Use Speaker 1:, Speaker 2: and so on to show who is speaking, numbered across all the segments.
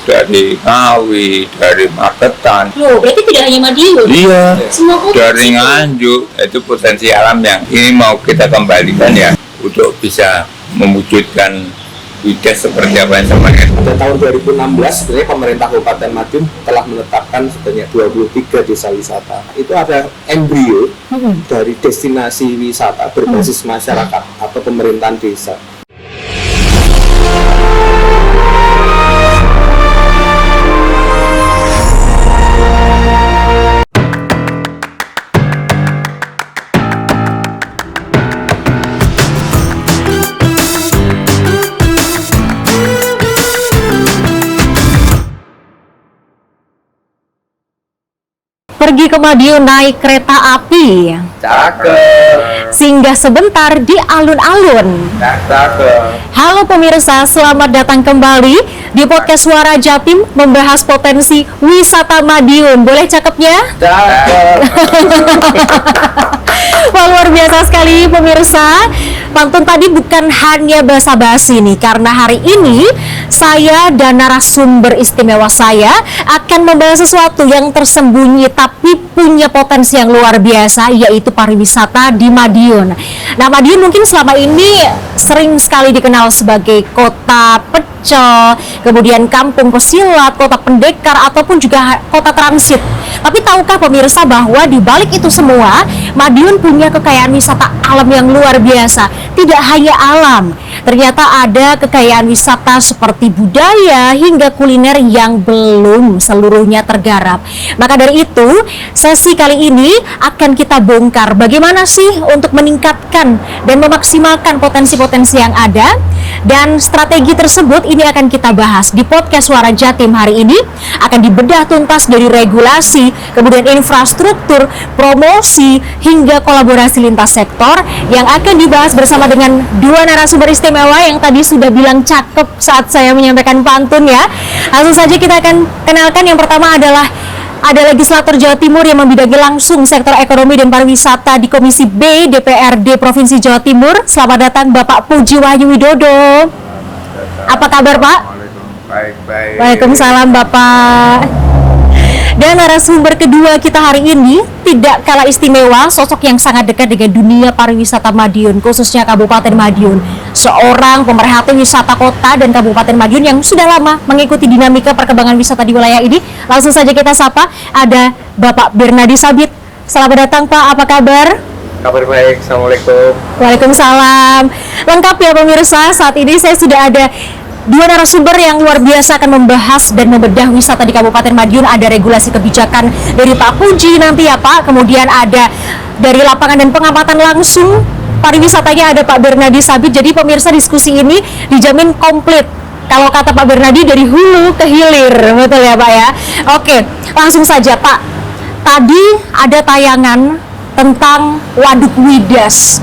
Speaker 1: dari Ngawi, dari Magetan.
Speaker 2: Loh, berarti tidak hanya Madiun?
Speaker 1: Iya,
Speaker 2: Semua kota
Speaker 1: dari Nganjuk. Itu potensi alam yang ini mau kita kembalikan ya, untuk bisa mewujudkan Widas seperti apa yang sebenarnya.
Speaker 3: Pada tahun 2016 sebenarnya pemerintah Kabupaten Madiun telah menetapkan sebanyak 23 desa wisata. Itu ada embrio dari destinasi wisata berbasis masyarakat atau pemerintahan desa.
Speaker 4: Pergi ke Madiun naik kereta api,
Speaker 1: Cakep,
Speaker 4: singgah sebentar di alun-alun.
Speaker 1: cakep.
Speaker 4: Halo pemirsa, selamat datang kembali di podcast Suara Jatim membahas potensi wisata Madiun. Boleh cakepnya?
Speaker 1: Cakep.
Speaker 4: Wah, luar biasa sekali pemirsa. Pantun tadi bukan hanya basa-basi nih, karena hari ini saya dan narasumber istimewa saya akan membahas sesuatu yang tersembunyi tapi punya potensi yang luar biasa, yaitu pariwisata di Madiun. Nah, Madiun mungkin selama ini sering sekali dikenal sebagai kota pecel, kemudian kampung pesilat, kota pendekar, ataupun juga kota transit. Tapi tahukah pemirsa bahwa di balik itu semua, Madiun punya kekayaan wisata alam yang luar biasa. Tidak hanya alam, ternyata ada kekayaan wisata seperti budaya hingga kuliner yang belum seluruhnya tergarap. Maka dari itu, sesi kali ini akan kita bongkar bagaimana sih untuk meningkatkan dan memaksimalkan potensi-potensi yang ada. Dan strategi tersebut ini akan kita bahas di podcast Suara Jatim hari ini. Akan dibedah tuntas dari regulasi, kemudian infrastruktur, promosi, hingga kolaborasi lintas sektor yang akan dibahas bersama dengan dua narasumber istimewa yang tadi sudah bilang cakep saat saya menyampaikan pantun ya. Langsung saja kita akan kenalkan. Yang pertama adalah ada legislator Jawa Timur yang membidangi langsung sektor ekonomi dan pariwisata di Komisi B DPRD Provinsi Jawa Timur. Selamat datang Bapak Puji Wahyu Widodo. Apa kabar Pak?
Speaker 1: Baik-baik.
Speaker 4: Waalaikumsalam Bapak. Dan narasumber kedua kita hari ini tidak kalah istimewa, sosok yang sangat dekat dengan dunia pariwisata Madiun, khususnya Kabupaten Madiun. Seorang pemerhati wisata kota dan Kabupaten Madiun yang sudah lama mengikuti dinamika perkembangan wisata di wilayah ini. Langsung saja kita sapa, ada Bapak Bernadi Sabit. Selamat datang Pak, apa kabar?
Speaker 3: Kabar baik, Assalamualaikum.
Speaker 4: Waalaikumsalam. Lengkap ya pemirsa, saat ini saya sudah ada dua narasumber yang luar biasa akan membahas dan membedah wisata di Kabupaten Madiun. Ada regulasi kebijakan dari Pak Puji nanti ya Pak, kemudian ada dari lapangan dan pengamatan langsung pariwisatanya ada Pak Bernadi Sabit. Jadi pemirsa, diskusi ini dijamin komplit. Kalau kata Pak Bernadi, dari hulu ke hilir, betul ya Pak ya? Oke, langsung saja Pak. Tadi ada tayangan tentang Waduk Widas,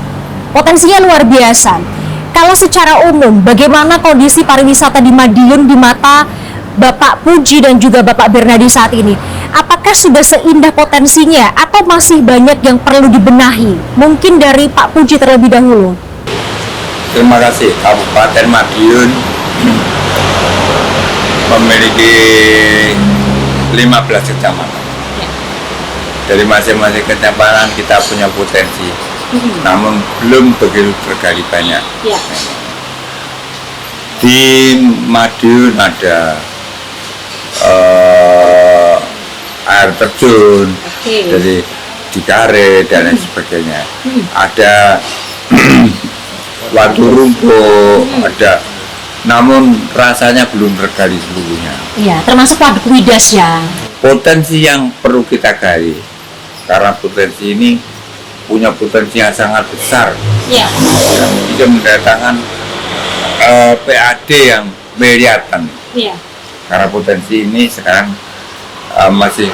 Speaker 4: potensinya luar biasa. Kalau secara umum, bagaimana kondisi pariwisata di Madiun di mata Bapak Puji dan juga Bapak Bernadi saat ini? Apakah sudah seindah potensinya atau masih banyak yang perlu dibenahi? Mungkin dari Pak Puji terlebih dahulu.
Speaker 1: Terima kasih. Kabupaten Madiun memiliki 15 kecamatan. Dari masing-masing kecamatan kita punya potensi, namun belum begitu tergali banyak.
Speaker 2: Ya.
Speaker 1: Di Madiun ada air terjun, jadi di Kare dan lain sebagainya. Ada Waduk Rumpuk, ada, namun rasanya belum tergali seluruhnya.
Speaker 4: Iya, termasuk Waduk Widas ya.
Speaker 1: Potensi yang perlu kita gali, karena potensi ini punya potensi yang sangat besar.
Speaker 2: Ya.
Speaker 1: Bisa mendatangkan PAD yang miliaran.
Speaker 2: Iya.
Speaker 1: Karena potensi ini sekarang masih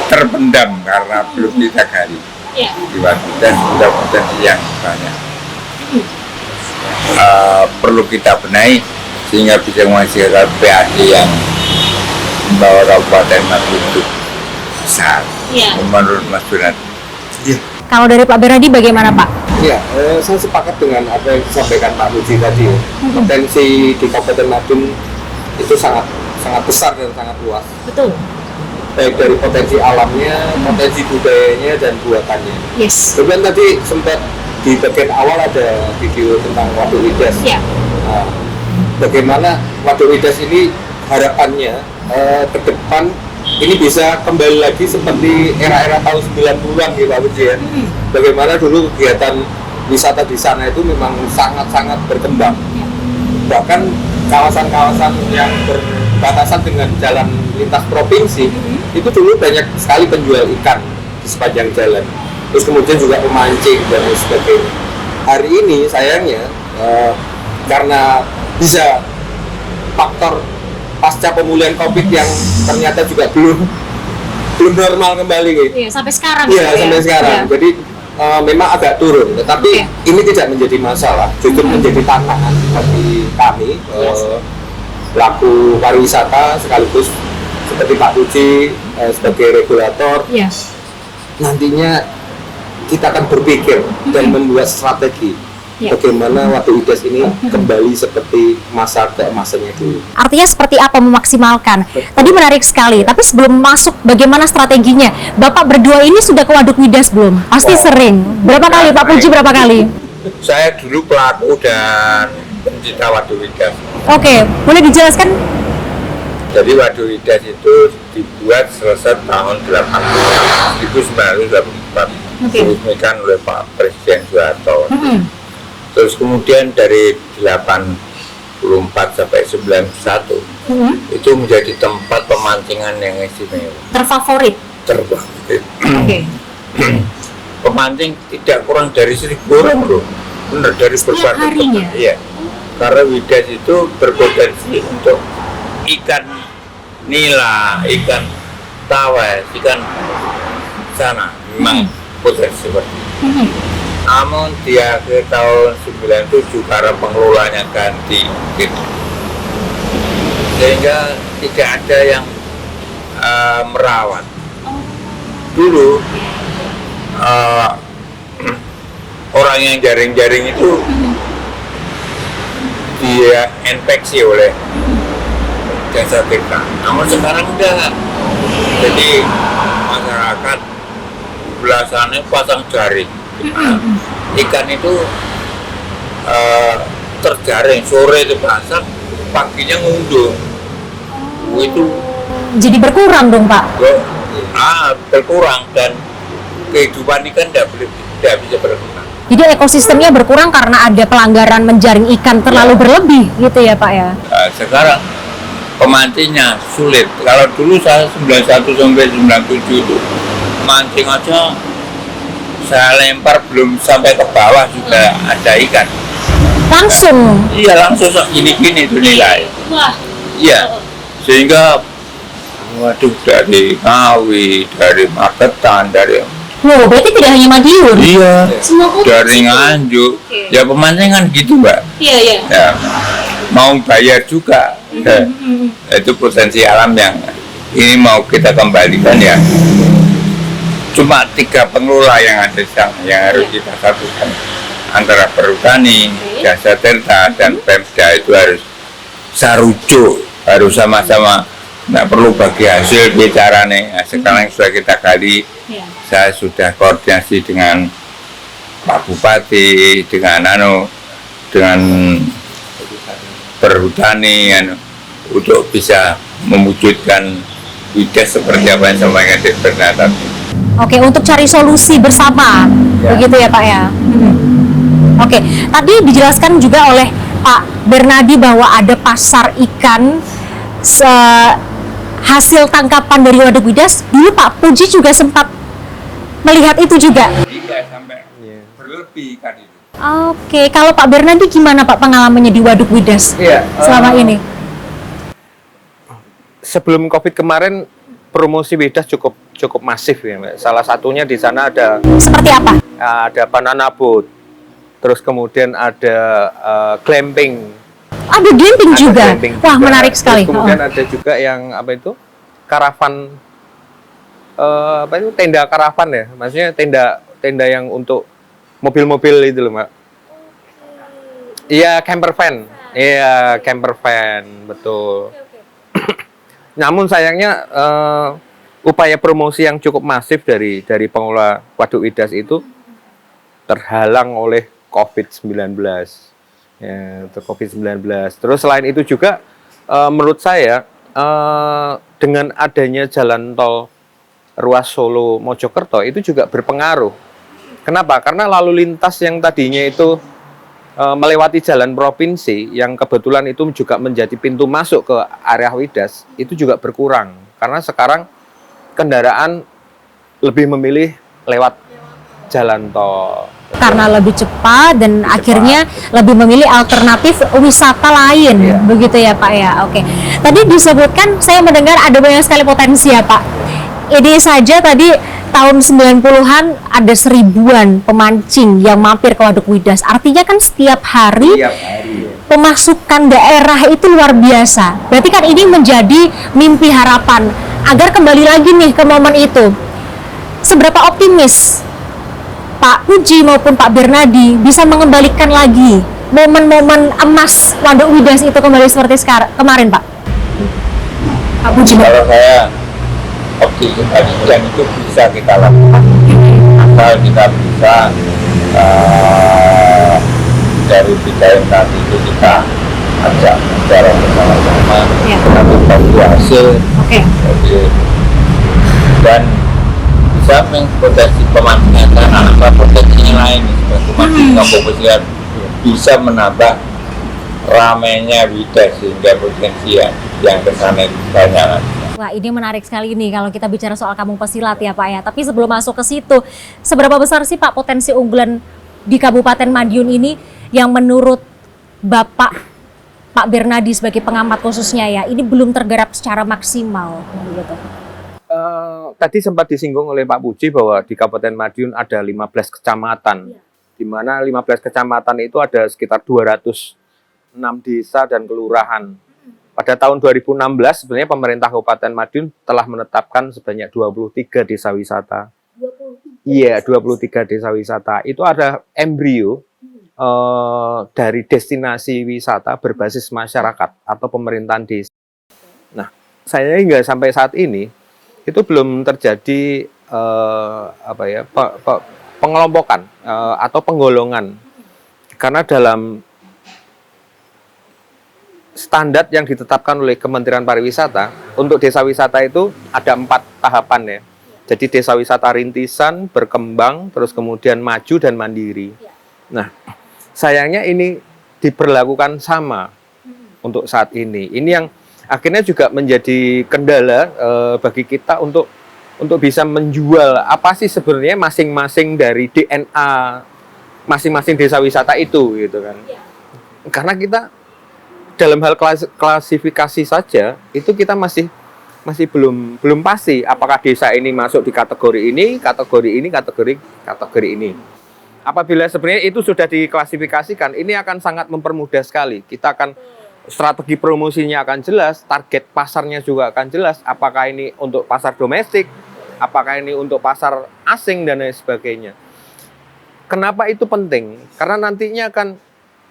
Speaker 1: terpendam karena belum kita gali.
Speaker 2: Iya.
Speaker 1: Di Waduk dan sudah potensi yang banyak. Perlu kita benahi sehingga bisa menghasilkan PAD yang membawa Kabupaten Madiun itu besar.
Speaker 2: Iya.
Speaker 1: Menurut Mas Bernadi.
Speaker 4: Kalau dari Pak Bernadi bagaimana Pak?
Speaker 3: Ya, saya sepakat dengan apa yang disampaikan Pak Puji tadi. Potensi di Kabupaten Madiun itu sangat sangat besar dan sangat luas.
Speaker 2: Betul.
Speaker 3: Baik dari potensi alamnya, potensi budayanya, dan buatannya.
Speaker 2: Yes.
Speaker 3: Kemudian tadi sempat di bagian awal ada video tentang Waduk Widas.
Speaker 2: Ya.
Speaker 3: Nah, bagaimana Waduk Widas ini harapannya ke depan ini bisa kembali lagi seperti era-era tahun 90-an ya Pak Puji ya. Bagaimana dulu kegiatan wisata di sana itu memang sangat-sangat berkembang. Bahkan kawasan-kawasan yang berbatasan dengan jalan lintas provinsi itu dulu banyak sekali penjual ikan di sepanjang jalan. Terus kemudian juga pemancing dan lain sebagainya. Hari ini sayangnya karena bisa faktor pasca pemulihan COVID yang ternyata juga belum normal kembali gitu.
Speaker 2: Iya, sampai sekarang.
Speaker 3: Iya,
Speaker 2: ya.
Speaker 3: sampai sekarang.
Speaker 2: Iya.
Speaker 3: Jadi memang agak turun, tetapi
Speaker 2: Oke.
Speaker 3: ini tidak menjadi masalah, justru menjadi tantangan bagi kami pelaku pariwisata sekaligus seperti Pak Puji sebagai regulator.
Speaker 2: Iya.
Speaker 3: Nantinya kita akan berpikir dan membuat strategi
Speaker 2: Ya.
Speaker 3: bagaimana Waduk Widas ini kembali seperti masa keemasannya dulu.
Speaker 4: Artinya seperti apa memaksimalkan? Tadi menarik sekali, tapi sebelum masuk bagaimana strateginya? Bapak berdua ini sudah ke Waduk Widas belum? Pasti sering. Berapa kali Pak Puji, berapa kali?
Speaker 1: Saya dulu pelaku dan pencinta Waduk Widas.
Speaker 4: Oke, boleh dijelaskan?
Speaker 1: Jadi Waduk Widas itu dibuat selesai tahun 1984.
Speaker 2: Oke.
Speaker 1: Diresmikan oleh Pak Presiden Soeharto. Terus kemudian dari 84 sampai 91 itu menjadi tempat pemancingan yang istimewa,
Speaker 2: Terfavorit.
Speaker 1: terfavorit.
Speaker 2: Oke.
Speaker 1: Pemancing tidak kurang dari 1.000 orang loh, benar dari
Speaker 2: Setiap
Speaker 1: berbagai
Speaker 2: harinya?
Speaker 1: tempat. Iya, karena Widas itu berpotensi untuk ikan nila, ikan tawes, ikan sana, memang potensi seperti itu. Namun di akhir tahun 97 karena pengelolanya ganti gitu. Sehingga tidak ada yang merawat. Dulu orang yang jaring-jaring itu dia infeksi oleh jasa tirta. Namun sekarang enggak. Jadi masyarakat belasannya pasang jaring. Ikan itu terjaring, sore itu pasang, paginya ngundung. Itu
Speaker 4: Jadi berkurang dong Pak?
Speaker 1: berkurang dan kehidupan ikan tidak bisa berkembang.
Speaker 4: Jadi ekosistemnya berkurang karena ada pelanggaran menjaring ikan terlalu berlebih gitu ya Pak ya?
Speaker 1: Sekarang pemancingnya sulit. Kalau dulu saya 91 sampai 97 itu mancing aja saya lempar belum sampai ke bawah juga ada ikan.
Speaker 4: Langsung?
Speaker 1: Iya langsung gini-gini itu nilai.
Speaker 2: Wah.
Speaker 1: Iya, sehingga waduh dari Ngawi, dari Magetan, dari
Speaker 4: Loh, berarti tidak hanya Madiun?
Speaker 1: iya,
Speaker 2: Semua kota
Speaker 1: dari
Speaker 2: sih.
Speaker 1: Nganjuk.
Speaker 2: Oke.
Speaker 1: Ya pemancingan gitu Mbak.
Speaker 2: Iya, iya.
Speaker 1: Ya, mau bayar juga. Ya, itu potensi alam yang ini mau kita kembalikan ya. Cuma 3 pengelola yang ada di sana yang harus kita satukan antara perhutani, jasa tirta dan Pemda itu harus sarujuk, harus sama-sama, nggak perlu bagi hasil bicara nih. Nah, sekarang sudah kita gali,
Speaker 2: Iya.
Speaker 1: saya sudah koordinasi dengan Pak Bupati, dengan perhutani untuk bisa mewujudkan Widas seperti apa yang sampaikan di Bernatan.
Speaker 4: Oke, untuk cari solusi bersama,
Speaker 1: Ya.
Speaker 4: begitu ya Pak ya? Oke, tadi dijelaskan juga oleh Pak Bernadi bahwa ada pasar ikan hasil tangkapan dari Waduk Widas. Dulu Pak Puji juga sempat melihat itu juga.
Speaker 1: Iya, sampai berlebih kan itu.
Speaker 4: Oke, kalau Pak Bernadi gimana Pak pengalamannya di Waduk Widas selama ini?
Speaker 3: Sebelum COVID kemarin promosi Widas cukup masif ya Mbak. Salah satunya di sana ada
Speaker 4: Seperti apa?
Speaker 3: banana boat, terus kemudian ada glamping.
Speaker 4: Ada glamping
Speaker 3: Ada
Speaker 4: juga.
Speaker 3: glamping
Speaker 4: Wah,
Speaker 3: juga.
Speaker 4: menarik sekali.
Speaker 3: Terus kemudian ada juga yang apa itu? Karavan apa itu tenda karavan ya? Maksudnya tenda yang untuk mobil-mobil itu loh, Mbak. Iya, camper van. Iya, camper van, betul.
Speaker 5: Namun sayangnya upaya promosi yang cukup masif dari pengelola Waduk Widas itu terhalang oleh COVID-19. Ya, COVID-19. Terus selain itu juga menurut saya dengan adanya jalan tol ruas Solo Mojokerto itu juga berpengaruh. Kenapa? Karena lalu lintas yang tadinya itu melewati jalan provinsi yang kebetulan itu juga menjadi pintu masuk ke area Widas itu juga berkurang. Karena sekarang kendaraan lebih memilih lewat jalan tol.
Speaker 4: Karena lebih cepat dan akhirnya lebih memilih alternatif wisata lain, begitu ya Pak ya. Oke. Tadi disebutkan saya mendengar ada banyak sekali potensi ya Pak. Ini saja tadi tahun 90-an ada 1000-an pemancing yang mampir ke Waduk Widas. Artinya kan setiap hari pemasukan daerah itu luar biasa. Berarti kan ini menjadi mimpi harapan agar kembali lagi nih ke momen itu. Seberapa optimis Pak Puji maupun Pak Bernadi bisa mengembalikan lagi momen-momen emas Waduk Widas itu kembali seperti kemarin, Pak? Pak Puji.
Speaker 1: Kalau saya optimis dan itu bisa kita lakukan asal kita bisa dari bidang tadi itu kita ajak bicara bersama-sama, nanti bagi hasil, dan bisa mengpotensi pemancingan tanah atau potensi lain seperti pemancingan kompetisi bisa menambah ramainya Widas sehingga potensi yang kesana itu banyak.
Speaker 4: Wah, ini menarik sekali nih kalau kita bicara soal kampung pesilat ya Pak ya. Tapi sebelum masuk ke situ, seberapa besar sih Pak potensi unggulan di Kabupaten Madiun ini yang menurut Bapak Pak Bernadi sebagai pengamat khususnya ya, ini belum tergarap secara maksimal gitu.
Speaker 5: Tadi sempat disinggung oleh Pak Puji bahwa di Kabupaten Madiun ada 15 kecamatan, di mana 15 kecamatan itu ada sekitar 206 desa dan kelurahan. Pada tahun 2016 sebenarnya pemerintah Kabupaten Madiun telah menetapkan sebanyak 23 desa wisata. Iya, 23 desa wisata. Itu ada embrio dari destinasi wisata berbasis masyarakat atau pemerintahan desa. Nah, saya hingga sampai saat ini itu belum terjadi pengelompokan atau penggolongan, karena dalam standar yang ditetapkan oleh Kementerian Pariwisata untuk desa wisata itu ada 4 tahapan ya. Jadi desa wisata rintisan, berkembang, terus kemudian maju dan mandiri. Nah, sayangnya ini diberlakukan sama untuk saat ini. Ini yang akhirnya juga menjadi kendala bagi kita untuk bisa menjual apa sih sebenarnya masing-masing dari DNA masing-masing desa wisata itu gitu kan. Karena kita dalam hal klasifikasi saja itu kita masih belum pasti apakah desa ini masuk di kategori ini, kategori ini. Apabila sebenarnya itu sudah diklasifikasikan, ini akan sangat mempermudah sekali. Kita akan strategi promosinya akan jelas, target pasarnya juga akan jelas, apakah ini untuk pasar domestik, apakah ini untuk pasar asing dan lain sebagainya. Kenapa itu penting? Karena nantinya akan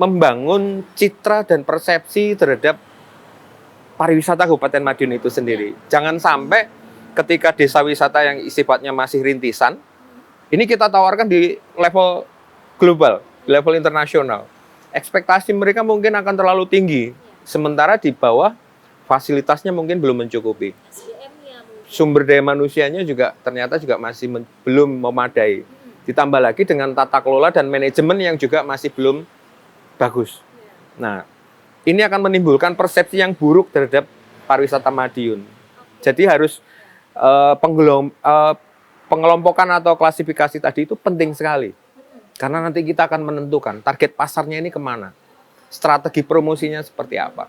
Speaker 5: membangun citra dan persepsi terhadap pariwisata Kabupaten Madiun itu sendiri. Jangan sampai ketika desa wisata yang sifatnya masih rintisan, ini kita tawarkan di level global, di level internasional. Ekspektasi mereka mungkin akan terlalu tinggi, sementara di bawah fasilitasnya mungkin belum mencukupi. Sumber daya manusianya juga ternyata juga masih belum memadai. Ditambah lagi dengan tata kelola dan manajemen yang juga masih belum bagus. Nah, ini akan menimbulkan persepsi yang buruk terhadap pariwisata Madiun. Jadi harus pengelompokan atau klasifikasi tadi itu penting sekali. Karena nanti kita akan menentukan target pasarnya ini kemana. Strategi promosinya seperti apa.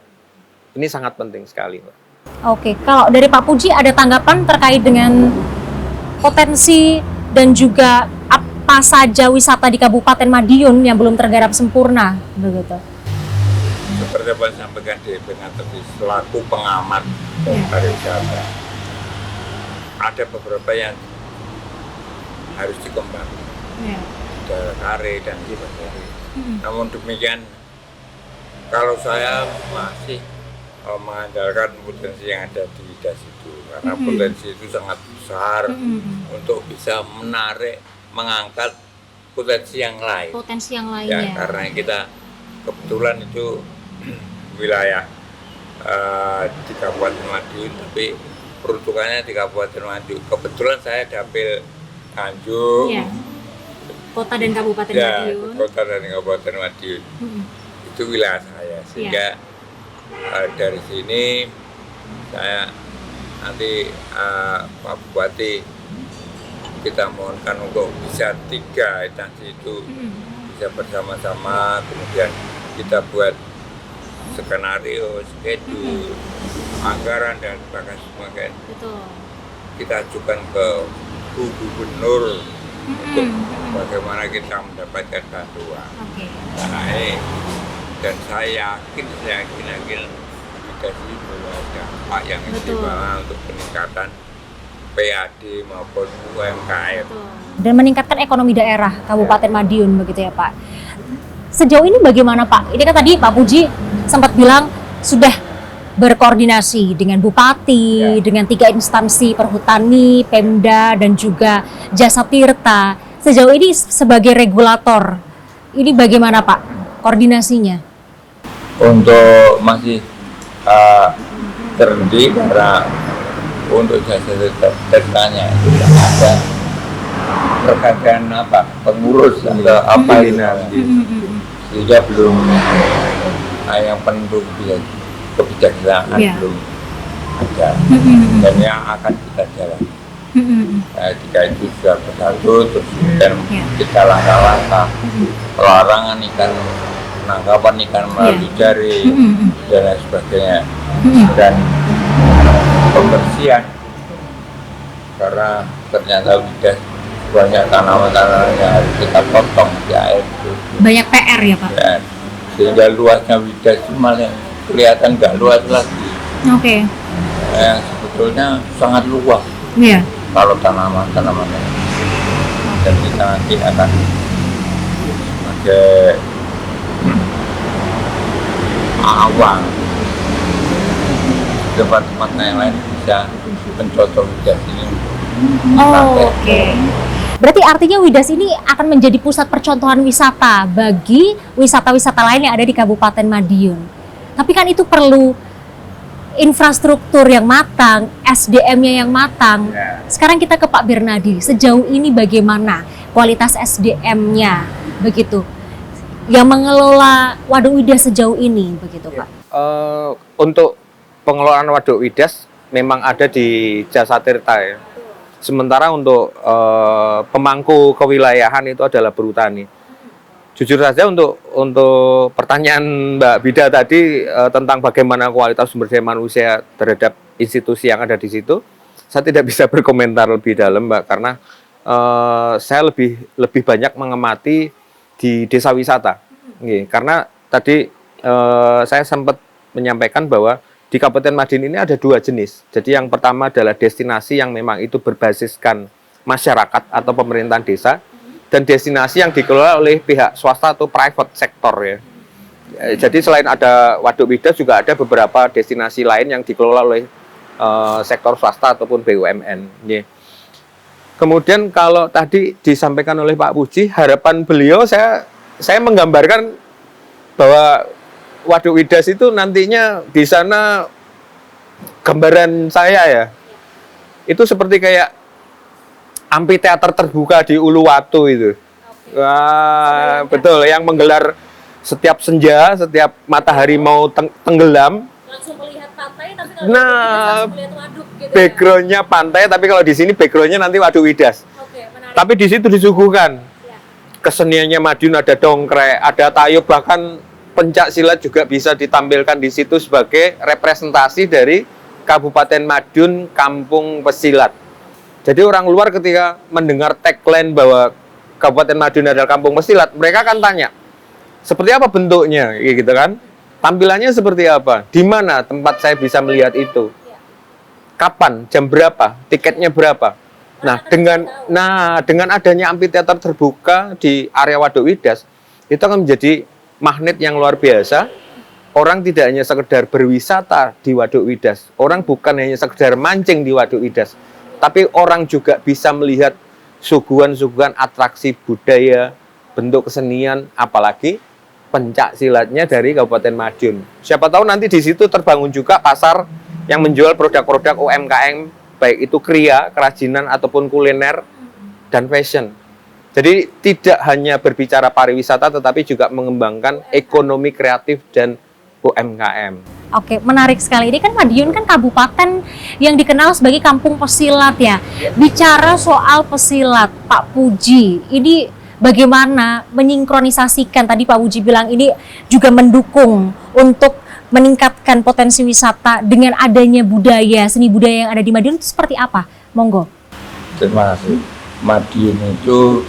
Speaker 5: Ini sangat penting sekali, Mbak.
Speaker 4: Oke, kalau dari Pak Puji ada tanggapan terkait dengan potensi dan juga apa saja wisata di Kabupaten Madiun yang belum tergarap sempurna, begitu?
Speaker 1: Seperti apa yang sampaikan di tadi selaku pengamat pariwisata, ada beberapa yang harus dikembangkan, Kare dan sebagainya. Namun demikian, kalau saya masih mengandalkan potensi yang ada di Widas itu, karena potensi itu sangat besar untuk bisa menarik, mengangkat potensi yang lain.
Speaker 2: Potensi yang
Speaker 1: Ya,
Speaker 2: lainnya.
Speaker 1: karena kita kebetulan itu wilayah di Kabupaten Madiun, tapi peruntukannya di Kabupaten Madiun. Kebetulan saya dapil Tanjung,
Speaker 2: Iya. Kota dan Kabupaten
Speaker 1: ya,
Speaker 2: Madiun.
Speaker 1: Kota dan Kabupaten Madiun. Itu wilayah saya, sehingga dari sini saya nanti Pak Bupati kita mohonkan untuk bisa 3 instansi itu bisa bersama-sama, kemudian kita buat skenario, schedule, anggaran dan sebagainya.
Speaker 2: Betul.
Speaker 1: Kita ajukan ke Bu Gubernur untuk bagaimana kita mendapatkan bantuan.
Speaker 2: Oke.
Speaker 1: Nah, dan saya yakin kita sih bahwa dampak yang
Speaker 2: Betul.
Speaker 1: istimewa untuk peningkatan PAD maupun UMKM.
Speaker 2: Betul.
Speaker 4: Dan meningkatkan ekonomi daerah Kabupaten Madiun begitu ya Pak. Sejauh ini bagaimana Pak? Ini kan tadi Pak Puji sempat bilang sudah berkoordinasi dengan Bupati, dengan 3 instansi Perhutani, Pemda, dan juga Jasa Tirta. Sejauh ini sebagai regulator, ini bagaimana Pak koordinasinya?
Speaker 1: Untuk masih terhenti karena untuk jasa tirtanya itu ada pergantian pengurus atau apa ini nanti, sehingga belum yang penentu kebijaksanaan belum ada, dan yang akan kita jalan. Jika itu sudah bersatu, terus kemudian kita langkah-langkah pelarangan ikan, penangkapan ikan melalui jaring dan lain sebagainya, dan pembersihan, karena ternyata sudah banyak tanaman-tanaman yang harus kita potong di air itu.
Speaker 2: Banyak PR ya Pak?
Speaker 1: Ya, sehingga luasnya Widas itu malah kelihatan nggak luas lagi.
Speaker 2: Oke.
Speaker 1: Yang sebetulnya sangat luas
Speaker 2: Iya.
Speaker 1: kalau tanaman-tanamannya. Dan kita nanti akan sebagai awang tempat-tempat yang lain bisa mencontoh Widas ini.
Speaker 4: Oh, oke. Berarti artinya Widas ini akan menjadi pusat percontohan wisata bagi wisata-wisata lain yang ada di Kabupaten Madiun. Tapi kan itu perlu infrastruktur yang matang, SDM-nya yang matang. Sekarang kita ke Pak Bernadi. Sejauh ini bagaimana kualitas SDM-nya begitu? Yang mengelola Waduk Widas sejauh ini begitu, Pak?
Speaker 5: Untuk pengelolaan Waduk Widas memang ada di Jasa Tirta ya. Sementara untuk pemangku kewilayahan itu adalah Perhutani. Jujur saja untuk pertanyaan Mbak Bida tadi tentang bagaimana kualitas sumber daya manusia terhadap institusi yang ada di situ, saya tidak bisa berkomentar lebih dalam, Mbak, karena saya lebih banyak mengamati di desa wisata. Karena tadi saya sempat menyampaikan bahwa di Kabupaten Madiun ini ada 2 jenis. Jadi yang pertama adalah destinasi yang memang itu berbasiskan masyarakat atau pemerintahan desa, dan destinasi yang dikelola oleh pihak swasta atau private sector ya. Jadi selain ada Waduk Widas juga ada beberapa destinasi lain yang dikelola oleh sektor swasta ataupun BUMN. Kemudian kalau tadi disampaikan oleh Pak Puji, harapan beliau saya menggambarkan bahwa Waduk Widas itu nantinya di sana, gambaran saya ya, itu seperti kayak amphitheater terbuka di Uluwatu itu. Wah, betul, yang menggelar setiap senja, setiap matahari mau tenggelam.
Speaker 2: Langsung melihat pantai, tapi kalau
Speaker 5: Nah,
Speaker 2: langsung melihat waduk gitu.
Speaker 5: backgroundnya pantai, tapi kalau di sini backgroundnya nanti Waduk Widas.
Speaker 2: Oke, menarik.
Speaker 5: Tapi di situ disuguhkan keseniannya Madiun, ada dongkrek, ada tayub, bahkan pencak silat juga bisa ditampilkan di situ sebagai representasi dari Kabupaten Madiun Kampung Pesilat. Jadi orang luar ketika mendengar tagline bahwa Kabupaten Madiun adalah Kampung Pesilat, mereka akan tanya, seperti apa bentuknya, gitu kan? Tampilannya seperti apa? Di mana tempat saya bisa melihat itu? Kapan? Jam berapa? Tiketnya berapa? Nah, dengan adanya amphitheater terbuka di area Waduk Widas, itu akan menjadi magnet yang luar biasa orang tidak hanya sekedar berwisata di Waduk Widas, orang bukan hanya sekedar mancing di Waduk Widas, tapi orang juga bisa melihat suguhan-suguhan atraksi budaya, bentuk kesenian, apalagi pencak silatnya dari Kabupaten Madiun. Siapa tahu nanti di situ terbangun juga pasar yang menjual produk-produk UMKM, baik itu kria, kerajinan, ataupun kuliner, dan fashion. Jadi tidak hanya berbicara pariwisata, tetapi juga mengembangkan ekonomi kreatif dan UMKM.
Speaker 4: Oke, menarik sekali. Ini kan Madiun kan kabupaten yang dikenal sebagai kampung pesilat ya. Bicara soal pesilat, Pak Puji, ini bagaimana menyinkronisasikan, tadi Pak Puji bilang ini juga mendukung untuk meningkatkan potensi wisata dengan adanya budaya, seni budaya yang ada di Madiun itu seperti apa? Monggo.
Speaker 1: Terima kasih. Madiun itu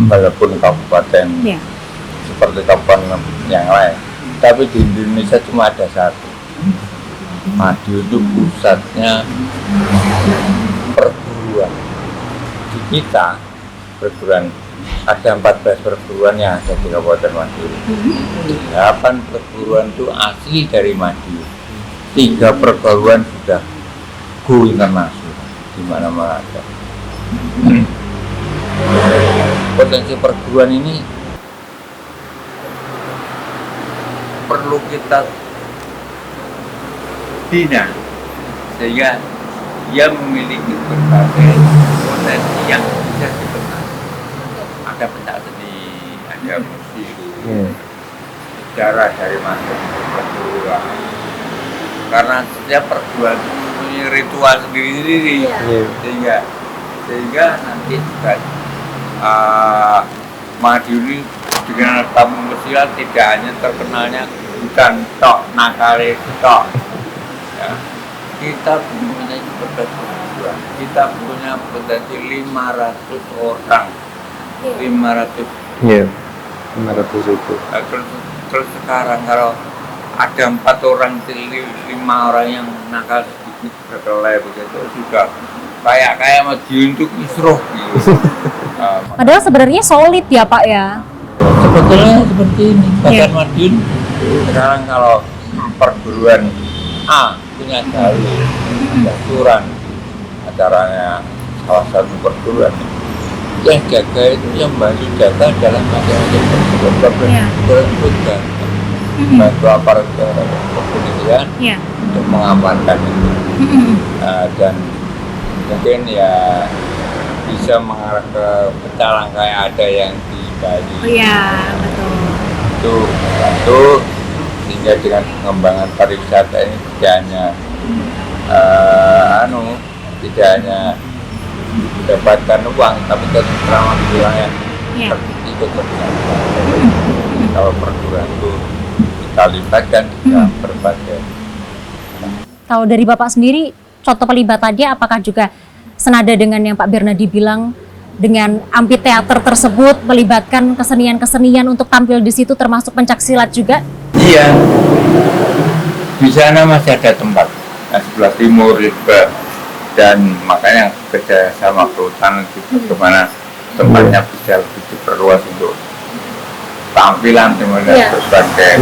Speaker 1: walaupun kabupaten
Speaker 4: Ya.
Speaker 1: seperti kabupaten yang lain, tapi di Indonesia cuma ada satu. Madiun itu pusatnya perguruan. Di kita perguruan ada 14 perguruan yang ada di Kabupaten Madiun. 8 perguruan itu asli dari Madiun. 3 perguruan sudah go internasional, di mana-mana ada. Potensi perguruan ini perlu kita bina sehingga dia memiliki berbagai potensi yang bisa dibentuk. Ada pencak seni, ada musik, sejarah dari masuk perguruan. Karena setiap perguruan punya ritual sendiri-sendiri, sehingga nanti juga Madiun ini dengan kampung pesilat tidak hanya terkenalnya bukan tok nakale tok. Ya. Kita punya berbagai perguruan. Kita punya potensi 500 orang. 500.
Speaker 5: Iya. 500 itu.
Speaker 1: Nah, terus sekarang kalau ada 4 orang, 5 orang yang nakal sedikit berkelahi begitu juga kayak Madiun itu kisruh gitu.
Speaker 4: Padahal sebenarnya solid ya Pak ya.
Speaker 1: Sebetulnya seperti ini. Pasar Madiun sekarang kalau perguruan A punya jalur aturan acaranya salah satu perguruan yang jaga itu, yang bantu jaga adalah macam-macam perguruan juga bantu aparat kepolisian untuk mengamankan itu. Dan mungkin ya bisa mengarah ke pecalang kayak ada yang di Bali.
Speaker 2: Iya, betul.
Speaker 1: Itu satu, sehingga dengan pengembangan pariwisata ini tidak hanya tidak hanya mendapatkan uang, tapi terutama di wilayah ikut terjangkau. Kalau perguruan itu kita libatkan bisa berbagai.
Speaker 4: Kalau dari Bapak sendiri, contoh pelibatannya apakah juga senada dengan yang Pak Bernadi bilang, dengan amphitheater tersebut melibatkan kesenian-kesenian untuk tampil di situ termasuk pencaksilat juga?
Speaker 1: Iya, di sana masih ada tempat, sebelah timur juga, dan makanya kerja sama kehutanan itu bagaimana tempatnya bisa lebih diperluas untuk tampilan semuanya berbagai